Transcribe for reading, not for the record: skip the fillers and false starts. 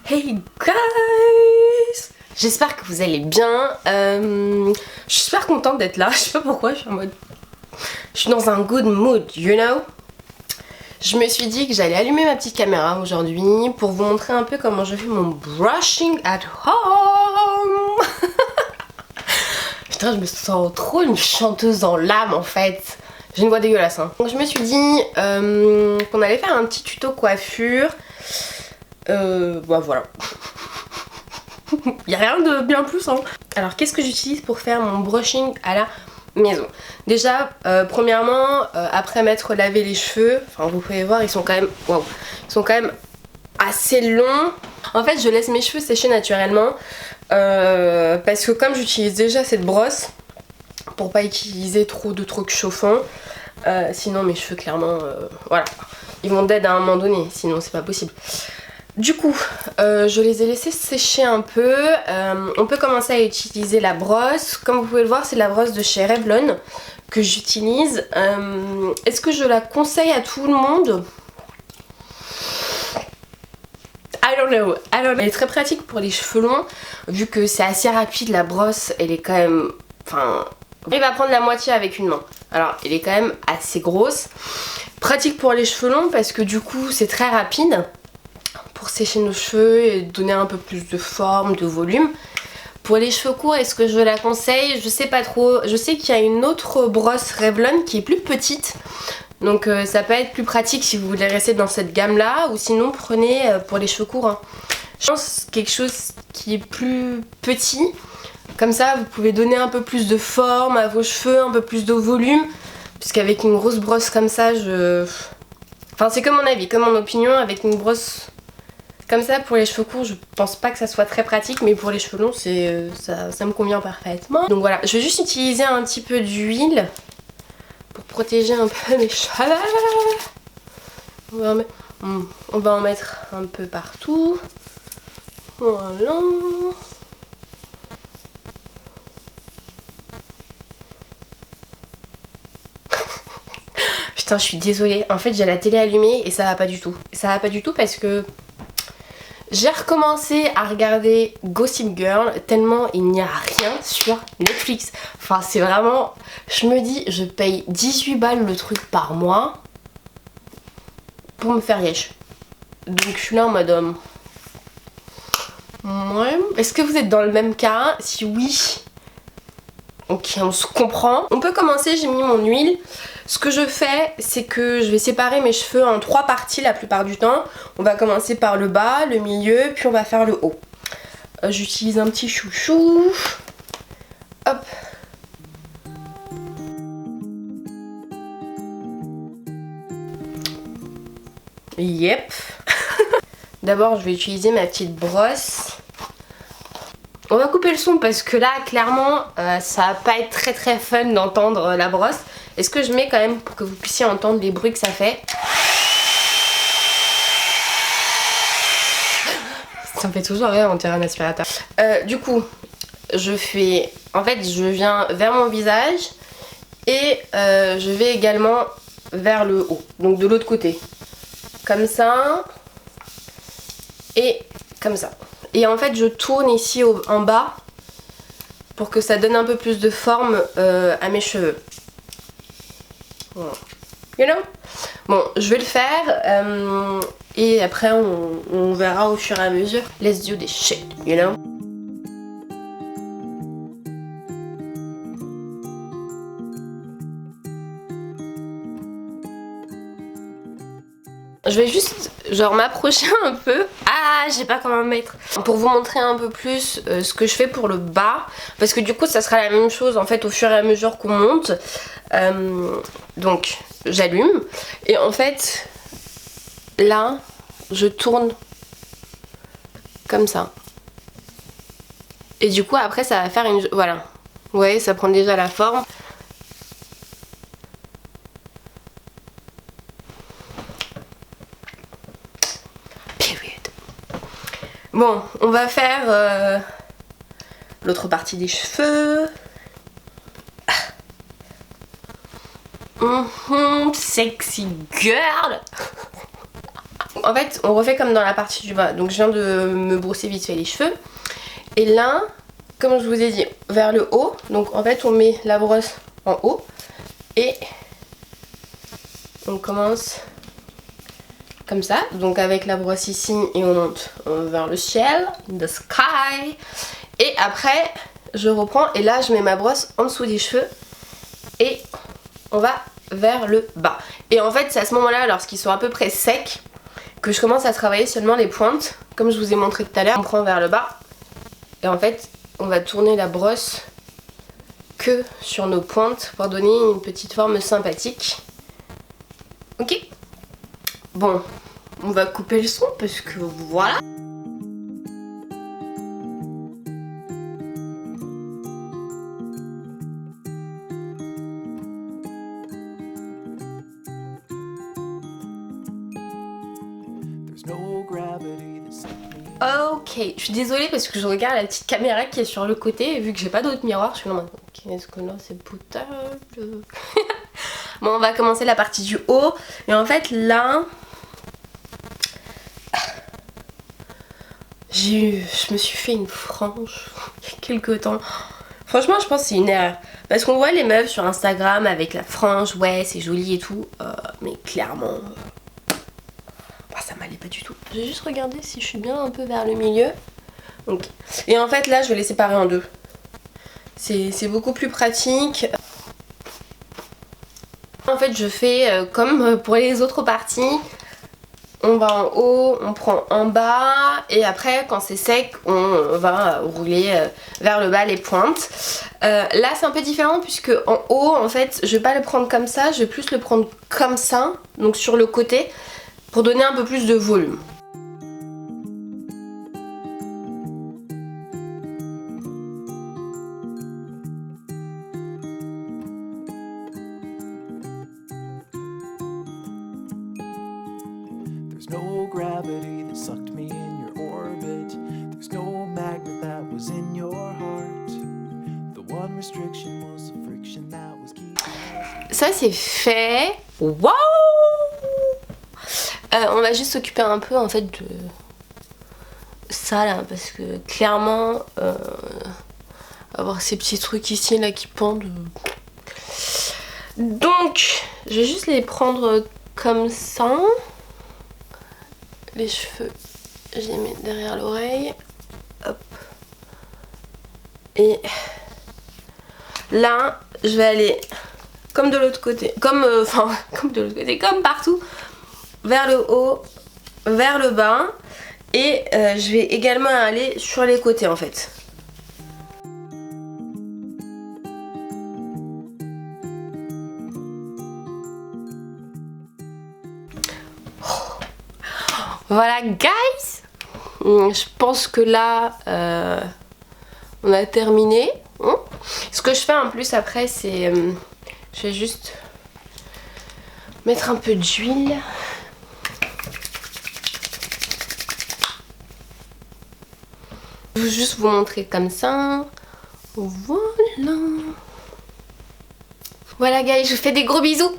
Hey guys! J'espère que vous allez bien. Je suis super contente d'être là. Je sais pas pourquoi, je suis en mode... Je suis dans un good mood, you know? Je me suis dit que j'allais allumer ma petite caméra aujourd'hui pour vous montrer un peu comment je fais mon brushing at home. Putain, je me sens trop une chanteuse dans l'âme en fait. J'ai une voix dégueulasse hein. Donc je me suis dit qu'on allait faire un petit tuto coiffure. Bah voilà. Il n'y a rien de bien plus hein. Alors qu'est-ce que j'utilise pour faire mon brushing à la maison? Déjà premièrement après m'être lavé les cheveux, enfin vous pouvez voir ils sont quand même waouh, ils sont quand même assez longs. En fait je laisse mes cheveux sécher naturellement parce que comme j'utilise déjà cette brosse pour pas utiliser trop de trucs chauffants, sinon mes cheveux clairement voilà, ils vont dead à un moment donné, sinon c'est pas possible. Du coup, je les ai laissés sécher un peu. On peut commencer à utiliser la brosse. Comme vous pouvez le voir, c'est la brosse de chez Revlon que j'utilise. Est-ce que je la conseille à tout le monde? I don't know. Elle est très pratique pour les cheveux longs, vu que c'est assez rapide. La brosse, elle est quand même... Enfin, il va prendre la moitié avec une main. Alors, elle est quand même assez grosse. Pratique pour les cheveux longs parce que du coup, c'est très rapide pour sécher nos cheveux et donner un peu plus de forme, de volume. Pour les cheveux courts, est-ce que je la conseille? Je sais pas trop. Je sais qu'il y a une autre brosse Revlon qui est plus petite. Donc ça peut être plus pratique si vous voulez rester dans cette gamme là. Ou sinon prenez pour les cheveux courts hein. Je pense quelque chose qui est plus petit. Comme ça vous pouvez donner un peu plus de forme à vos cheveux, un peu plus de volume. Puisqu'avec une grosse brosse comme ça, Enfin c'est comme mon avis, comme mon opinion, avec une brosse... Comme ça pour les cheveux courts je pense pas que ça soit très pratique, mais pour les cheveux longs ça me convient parfaitement. Donc voilà, je vais juste utiliser un petit peu d'huile pour protéger un peu mes cheveux. On va en mettre un peu partout. Voilà. Putain je suis désolée, en fait j'ai la télé allumée et ça va pas du tout. Ça va pas du tout parce que j'ai recommencé à regarder Gossip Girl tellement il n'y a rien sur Netflix. Enfin c'est vraiment... Je me dis je paye 18 balles le truc par mois pour me faire yesh. Donc je suis là en mode... Ouais. Est-ce que vous êtes dans le même cas? Si oui... Ok, on se comprend. On peut commencer, j'ai mis mon huile. Ce que je fais, c'est que je vais séparer mes cheveux en 3 parties la plupart du temps. On va commencer par le bas, le milieu, puis on va faire le haut. J'utilise un petit chouchou. Hop. Yep. D'abord, je vais utiliser ma petite brosse. On va couper le son parce que là, clairement, ça va pas être très très fun d'entendre la brosse. Est-ce que je mets quand même pour que vous puissiez entendre les bruits que ça fait? Ça me fait toujours rire en tirant un aspirateur. Du coup, je fais... En fait, je viens vers mon visage et je vais également vers le haut. Donc de l'autre côté. Comme ça. Et comme ça. Et en fait je tourne ici en bas pour que ça donne un peu plus de forme à mes cheveux. Voilà. You know? Bon, je vais le faire et après on verra au fur et à mesure. Let's do this shit, you know? Je vais juste genre m'approcher un peu. Ah, je sais pas comment me mettre. Pour vous montrer un peu plus ce que je fais pour le bas. Parce que du coup ça sera la même chose en fait au fur et à mesure qu'on monte. Donc j'allume. Et en fait là je tourne comme ça. Et du coup après ça va faire une... Voilà. Vous voyez ça prend déjà la forme. Bon, on va faire l'autre partie des cheveux. Sexy girl. en fait on refait comme dans la partie du bas. Donc je viens de me brosser vite fait les cheveux. Et là, comme je vous ai dit, vers le haut. Donc en fait on met la brosse en haut. Et on commence comme ça. Donc avec la brosse ici et on monte vers le ciel, the sky. Et après je reprends et là je mets ma brosse en dessous des cheveux. Et on va vers le bas. Et en fait c'est à ce moment là, lorsqu'ils sont à peu près secs, que je commence à travailler seulement les pointes. Comme je vous ai montré tout à l'heure, on prend vers le bas. Et en fait on va tourner la brosse que sur nos pointes pour donner une petite forme sympathique. Ok. Bon, on va couper le son parce que voilà. Ok, je suis désolée parce que je regarde la petite caméra qui est sur le côté et vu que j'ai pas d'autre miroir, je suis là, qu'est-ce que là c'est potable. Bon, on va commencer la partie du haut. Et en fait là, je me suis fait une frange il y a quelques temps. Franchement je pense que c'est une erreur. Parce qu'on voit les meufs sur Instagram avec la frange, ouais c'est joli et tout. Mais clairement... ça m'allait pas du tout. Je vais juste regarder si je suis bien un peu vers le milieu. Ok. Et en fait là je vais les séparer en deux. C'est beaucoup plus pratique. En fait je fais comme pour les autres parties. On va en haut, on prend en bas et après quand c'est sec on va rouler vers le bas les pointes. Là c'est un peu différent puisque en haut en fait je vais pas le prendre comme ça, je vais plus le prendre comme ça, donc sur le côté, pour donner un peu plus de volume. No gravity that sucked me in your orbit. There's no magnet that was in your heart. The one restriction was the friction that was keeping. Ça c'est fait. Waouh! On va juste s'occuper un peu en fait de ça là parce que clairement avoir ces petits trucs ici là qui pendent. Donc je vais juste les prendre comme ça. Les cheveux, je les mets derrière l'oreille. Hop. Et là, je vais aller comme de l'autre côté. Comme de l'autre côté, comme partout. Vers le haut, vers le bas. Et je vais également aller sur les côtés en fait. Voilà guys, je pense que là on a terminé. Ce que je fais en plus après c'est je vais juste mettre un peu d'huile. Je vais juste vous montrer comme ça. Voilà. Voilà guys, je vous fais des gros bisous.